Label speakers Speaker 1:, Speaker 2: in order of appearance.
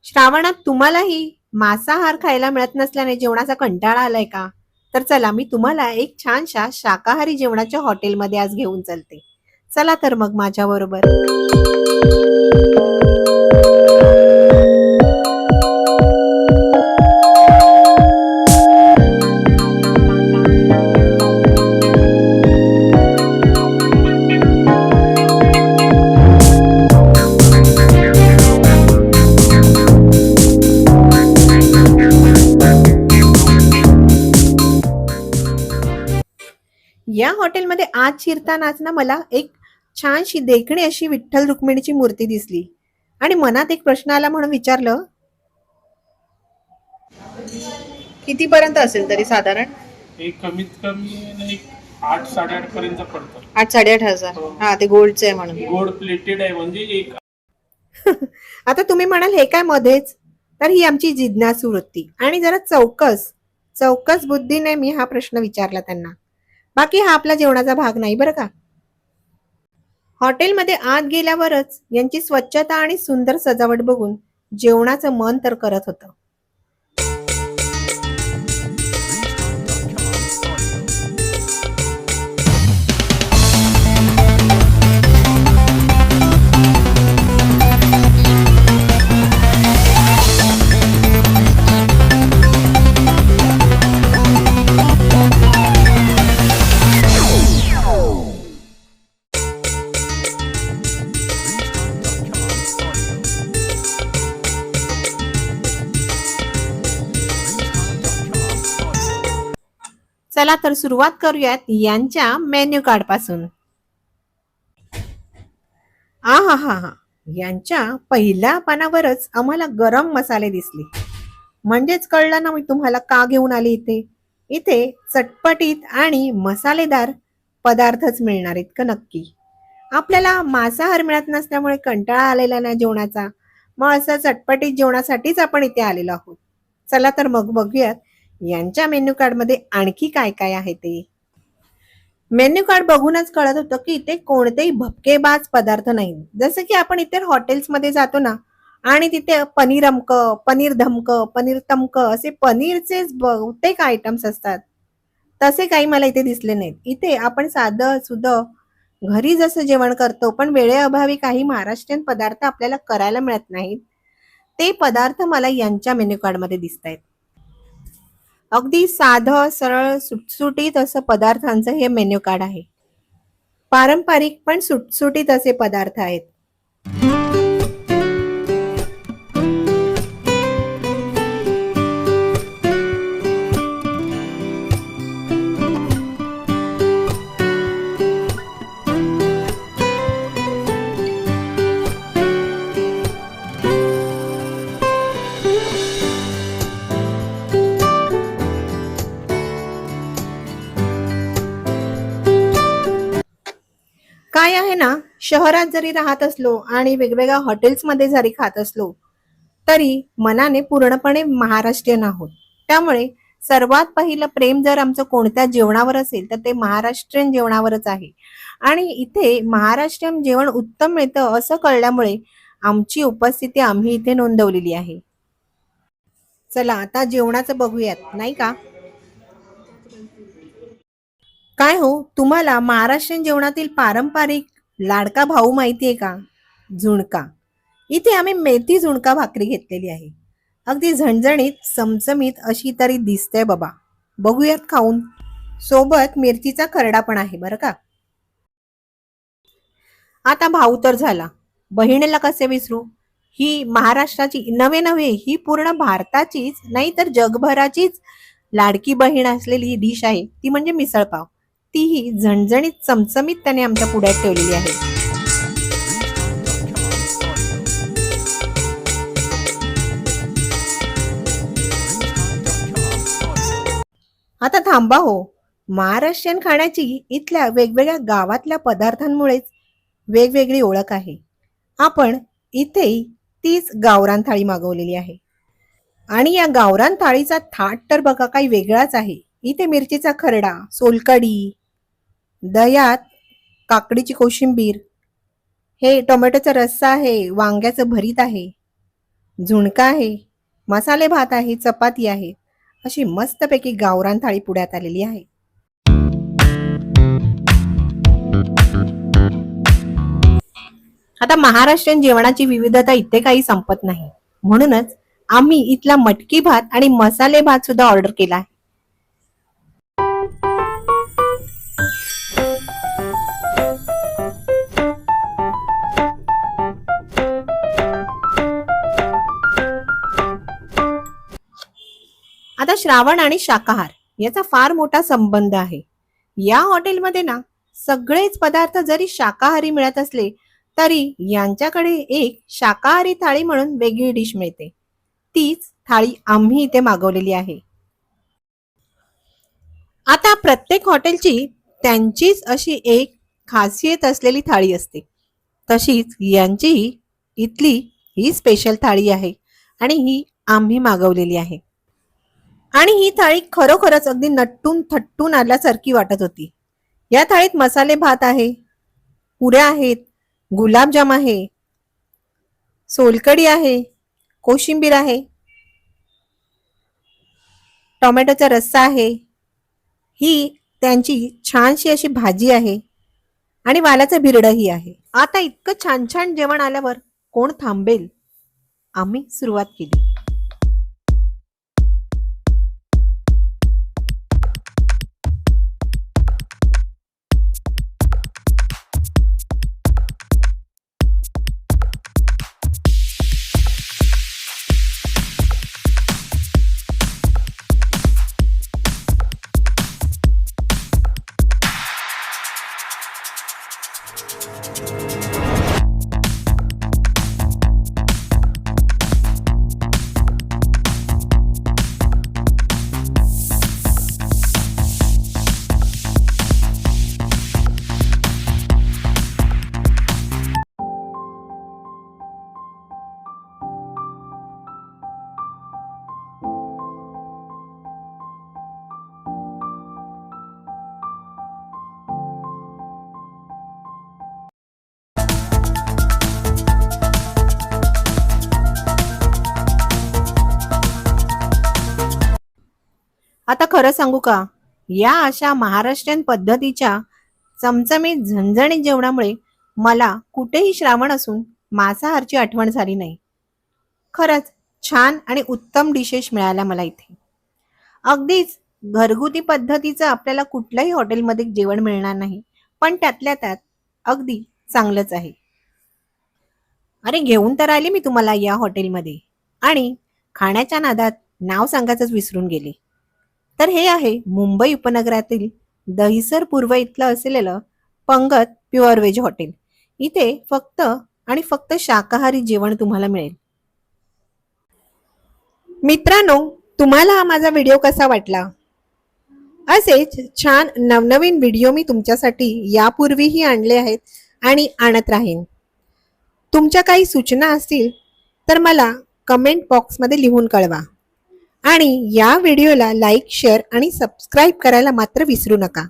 Speaker 1: श्रावणात तुम्हालाही मांसाहार खायला मिळत नसल्याने जेवणाचा कंटाळा आलाय का? तर चला मी तुम्हाला एक छानशा शाकाहारी जेवणाच्या हॉटेलमध्ये आज घेऊन चलते. चला तर मग माझ्या बरोबर. या हॉटेलमध्ये आज शिरतानाच ना मला एक छानशी देखणी अशी विठ्ठल रुक्मिणीची मूर्ती दिसली आणि मनात एक प्रश्न आला म्हणून विचारलं, कितीपर्यंत असेल तरी साधारण?
Speaker 2: एक कमीत कमी एक 8-8.5 पर्यंत पडतं.
Speaker 1: 8-8,500.
Speaker 2: हो.
Speaker 1: हा, ते गोल्डचं आहे म्हणून.
Speaker 2: गोल्ड प्लेटेड आहे म्हणजे एक.
Speaker 1: आता तुम्ही म्हणाल हे काय मध्येच? तर ही आमची जिज्ञासू वृत्ती आणि जरा चौकस चौकस बुद्धीने मी हा प्रश्न विचारला त्यांना. बाकी हा आपला जेवणाचा भाग नाही बरं का. हॉटेलमध्ये आत गेल्यावरच यांची स्वच्छता आणि सुंदर सजावट बघून जेवणाचं मन तर करत होतं. चला तर सुरुवात करूयात यांच्या मेन्यू कार्ड पासून. आ हा हा हा, यांच्या पहिल्या पानावरच आम्हाला गरम मसाले दिसले. म्हणजेच कळलं ना मी तुम्हाला का घेऊन आले इथे. इथे चटपटीत आणि मसालेदार पदार्थच मिळणार आहेत का नक्की. आपल्याला मांसाहार मिळत नसल्यामुळे कंटाळा आलेला ना जेवणाचा, मग असं चटपटीत जेवणासाठीच आपण इथे आलेलो आहोत. चला तर मग बघूयात यांच्या मेन्यू कार्ड मध्ये आणखी काय काय आहे ते. मेन्यू कार्ड बघूनच कळत होतं की इथे कोणतेही भपकेबाज पदार्थ नाही. जसं की आपण इतर हॉटेल्समध्ये जातो ना आणि तिथे पनीर अमक, पनीर धमक, पनीर तमक असे पनीरचेच बहुतेक आयटम्स असतात. तसे काही मला इथे दिसले नाहीत. इथे आपण साधं सुधं घरी जसं जेवण करतो पण वेळेअभावी काही महाराष्ट्रीयन पदार्थ आपल्याला करायला मिळत नाहीत, ते पदार्थ मला यांच्या मेन्यू कार्डमध्ये दिसत आहेत. अगदी साधं सरळ सुटसुटीत असं पदार्थांचं हे मेन्यू कार्ड आहे. पारंपरिक पण सुटसुटीत असे पदार्थ आहेत. काय आहे ना, शहरात जरी राहत असलो आणि वेगवेगळ्या हॉटेल्समध्ये जरी खात असलो तरी मनाने पूर्णपणे महाराष्ट्रीयन आहोत. त्यामुळे सर्वात पहिलं प्रेम जर आमचं कोणत्या जेवणावर असेल तर ते महाराष्ट्रीयन जेवणावरच आहे. आणि इथे महाराष्ट्रीयन जेवण उत्तम मिळतं असं कळल्यामुळे आमची उपस्थिती आम्ही इथे नोंदवलेली आहे. चला आता जेवणाचं बघूयात नाही का. काय हो, तुम्हाला महाराष्ट्रीयन जेवणातील पारंपरिक लाडका भाऊ माहितीये का? झुणका. इथे आम्ही मेथी झुणका भाकरी घेतलेली आहे. अगदी झणझणीत चमचमीत अशी तरी दिसते बाबा. बघूयात खाऊन. सोबत मिरचीचा खरडा पण आहे बरं का. आता भाऊ तर झाला, बहिणीला कसे विसरू. ही महाराष्ट्राची नव्हे नव्हे, ही पूर्ण भारताचीच नाही तर जगभराचीच लाडकी बहीण असलेली डिश आहे ती म्हणजे मिसळपाव. तीही झणझणीत चमचमीत त्याने आमच्या पुढ्यात ठेवलेली आहे. आता थांबा हो. महाराष्ट्रीयन खाण्याची इथल्या वेगवेगळ्या गावातल्या पदार्थांमुळेच वेगवेगळी ओळख आहे. आपण इथेही तीच गावरान थाळी मागवलेली आहे. आणि या गावरान थाळीचा थाट तर बघा काही वेगळाच आहे. इथे मिरचीचा खरडा, सोलकढी, दह्यात काकडीची कोशिंबीर, हे टोमॅटोचा रस्सा आहे, वांग्याचं भरीत आहे, झुणका आहे, मसाले भात आहे, चपाती आहे, अशी मस्तपैकी गावरान थाळी पुढ्यात आलेली आहे. आता महाराष्ट्रीयन जेवणाची विविधता इथे काही संपत नाही, म्हणूनच आम्ही इथला मटकी भात आणि मसाले भात सुद्धा ऑर्डर केला आहे. आता श्रावण आणि शाकाहार याचा फार मोठा संबंध आहे. या हॉटेलमध्ये ना सगळेच पदार्थ जरी शाकाहारी मिळत असले तरी यांच्याकडे एक शाकाहारी थाळी म्हणून वेगळी डिश मिळते. तीच थाळी आम्ही इथे मागवलेली आहे. आता प्रत्येक हॉटेलची त्यांचीच अशी एक खासियत असलेली थाळी असते. तशीच यांचीही इथली ही स्पेशल थाळी आहे आणि ही आम्ही मागवलेली आहे. आणि ही थाळी खरोखरच अगदी नटून थट्टून आल्यासारखी वाटत होती. या थाळीत मसाले भात आहे, पुऱ्या आहेत, गुलाबजाम आहे, सोलकढी आहे, कोशिंबीर आहे, टोमॅटोचा रस्सा आहे, ही त्यांची छानशी अशी भाजी आहे आणि वालाचं बिरडंही आहे. आता इतकं छान छान जेवण आल्यावर कोण थांबेल? आम्ही सुरुवात केली. आता खरं सांगू का, या अशा महाराष्ट्रीयन पद्धतीच्या चमचमीत झणझणीत जेवणामुळे मला कुठेही श्रावण असून मांसाहारची आठवण झाली नाही. खरंच छान आणि उत्तम डिशेस मिळाल्या मला इथे. अगदीच घरगुती पद्धतीचं आपल्याला कुठल्याही हॉटेलमध्ये जेवण मिळणार नाही, पण त्यातल्या त्यात अगदी चांगलंच आहे. अरे घेऊन तर आले मी तुम्हाला या हॉटेलमध्ये आणि खाण्याच्या नादात नाव सांगायचंच विसरून गेले. तर हे आहे मुंबई उपनगरातील दहिसर पूर्व इथलं असलेलं पंगत प्युअर व्हेज हॉटेल. इथे फक्त आणि फक्त शाकाहारी जेवण तुम्हाला मिळेल. मित्रांनो, तुम्हाला हा माझा व्हिडिओ कसा वाटला? असेच छान नवनवीन व्हिडिओ मी तुमच्यासाठी यापूर्वीही आणले आहेत आणि आणत राहीन. तुमच्या काही सूचना असतील तर मला कमेंट बॉक्समध्ये लिहून कळवा आणि या व्हिडिओला लाईक, शेअर आणि सबस्क्राईब करायला मात्र विसरू नका.